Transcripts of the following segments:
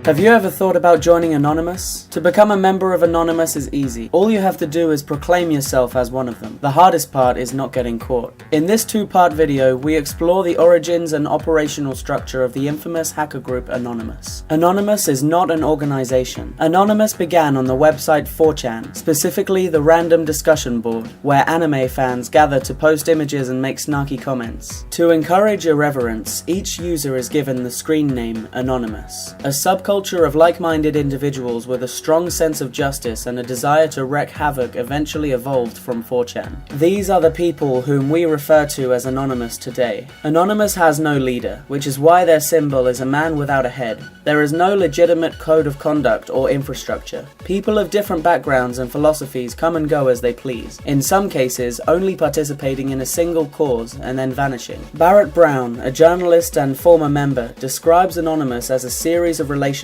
Have you ever thought about joining Anonymous? To become a member of Anonymous is easy. All you have to do is proclaim yourself as one of them. The hardest part is not getting caught. In this two-part video, we explore the origins and operational structure of the infamous hacker group Anonymous. Anonymous is not an organization. Anonymous began on the website 4chan, specifically the random discussion board, where anime fans gather to post images and make snarky comments. To encourage irreverence, each user is given the screen name Anonymous. A subculture of like-minded individuals with a strong sense of justice and a desire to wreak havoc eventually evolved from 4chan. These are the people whom we refer to as Anonymous today. Anonymous has no leader, which is why their symbol is a man without a head. There is no legitimate code of conduct or infrastructure. People of different backgrounds and philosophies come and go as they please, in some cases only participating in a single cause and then vanishing. Barrett Brown, a journalist and former member, describes Anonymous as a series of relationships.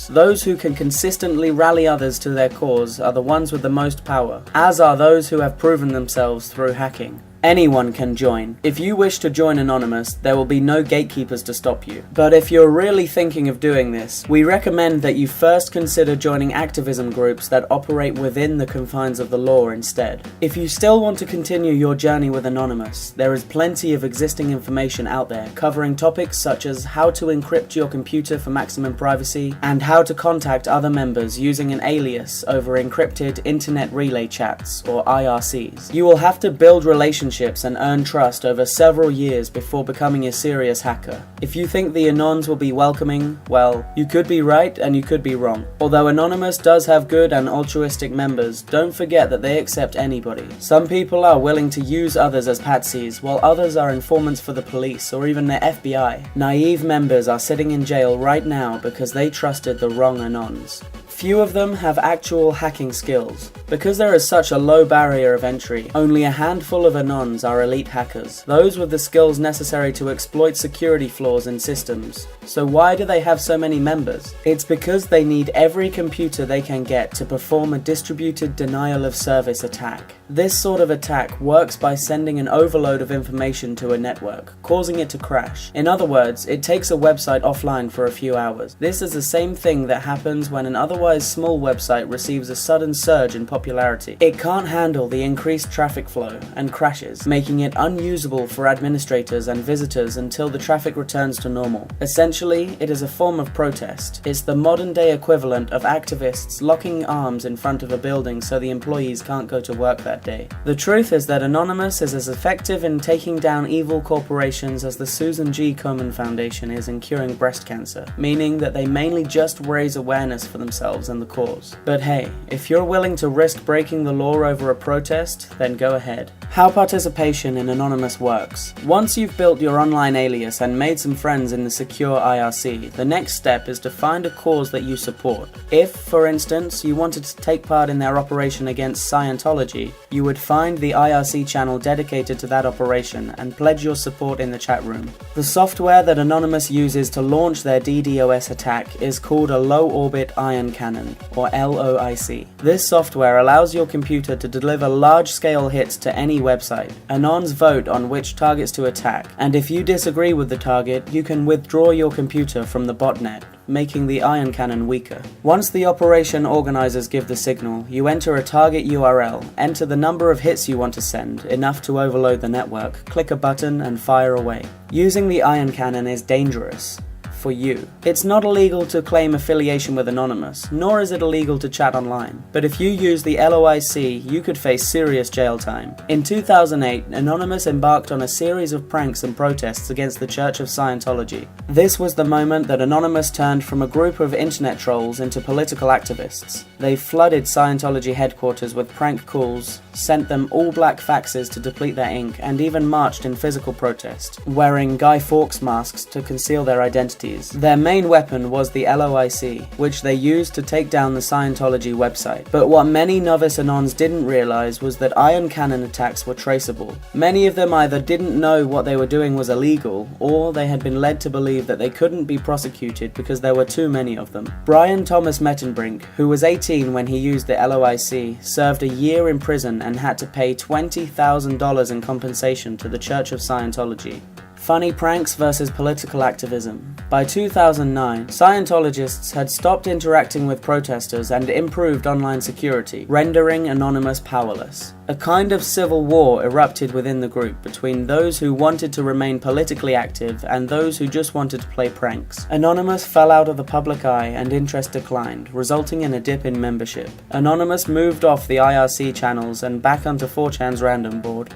Those who can consistently rally others to their cause are the ones with the most power, as are those who have proven themselves through hacking. Anyone can join. If you wish to join Anonymous, there will be no gatekeepers to stop you. But if you're really thinking of doing this, we recommend that you first consider joining activism groups that operate within the confines of the law instead. If you still want to continue your journey with Anonymous, there is plenty of existing information out there covering topics such as how to encrypt your computer for maximum privacy and how to contact other members using an alias over encrypted internet relay chats or IRCs. You will have to build relationships and earn trust over several years before becoming a serious hacker. If you think the Anons will be welcoming, well, you could be right and you could be wrong. Although Anonymous does have good and altruistic members, don't forget that they accept anybody. Some people are willing to use others as patsies, while others are informants for the police or even the FBI. Naive members are sitting in jail right now because they trusted the wrong Anons. Few of them have actual hacking skills. Because there is such a low barrier of entry, only a handful of Anons are elite hackers, those with the skills necessary to exploit security flaws in systems. So why do they have so many members? It's because they need every computer they can get to perform a distributed denial of service attack. This sort of attack works by sending an overload of information to a network, causing it to crash. In other words, it takes a website offline for a few hours. This is the same thing that happens when an otherwise small website receives a sudden surge in popularity. It can't handle the increased traffic flow and crashes, making it unusable for administrators and visitors until the traffic returns to normal. Essentially, it is a form of protest. It's the modern-day equivalent of activists locking arms in front of a building so the employees can't go to work that day. The truth is that Anonymous is as effective in taking down evil corporations as the Susan G. Komen Foundation is in curing breast cancer, meaning that they mainly just raise awareness for themselves and the cause. But hey, if you're willing to risk breaking the law over a protest, then go ahead. How participation in Anonymous works. Once you've built your online alias and made some friends in the secure IRC, the next step is to find a cause that you support. If, for instance, you wanted to take part in their operation against Scientology, you would find the IRC channel dedicated to that operation and pledge your support in the chat room. The software that Anonymous uses to launch their DDoS attack is called a Low Orbit Ion Cannon, or LOIC. This software allows your computer to deliver large-scale hits to any website. Anons vote on which targets to attack, and if you disagree with the target, you can withdraw your computer from the botnet, making the ion cannon weaker. Once the operation organizers give the signal, you enter a target URL, enter the number of hits you want to send, enough to overload the network, click a button and fire away. Using the ion cannon is dangerous. For you. It's not illegal to claim affiliation with Anonymous, nor is it illegal to chat online. But if you use the LOIC, you could face serious jail time. In 2008, Anonymous embarked on a series of pranks and protests against the Church of Scientology. This was the moment that Anonymous turned from a group of internet trolls into political activists. They flooded Scientology headquarters with prank calls, sent them all black faxes to deplete their ink, and even marched in physical protest, wearing Guy Fawkes masks to conceal their identities. Their main weapon was the LOIC, which they used to take down the Scientology website. But what many novice Anons didn't realize was that ion cannon attacks were traceable. Many of them either didn't know what they were doing was illegal, or they had been led to believe that they couldn't be prosecuted because there were too many of them. Brian Thomas Mettenbrink, who was 18 when he used the LOIC, served a year in prison and had to pay $20,000 in compensation to the Church of Scientology. Funny pranks versus political activism. By 2009, Scientologists had stopped interacting with protesters and improved online security, rendering Anonymous powerless. A kind of civil war erupted within the group between those who wanted to remain politically active and those who just wanted to play pranks. Anonymous fell out of the public eye and interest declined, resulting in a dip in membership. Anonymous moved off the IRC channels and back onto 4chan's random board.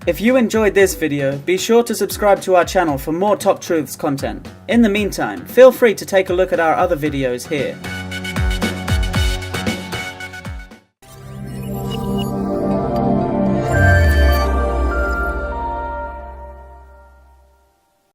If you enjoyed this video, be sure to subscribe to our channel for more Top Truths content. In the meantime, feel free to take a look at our other videos here.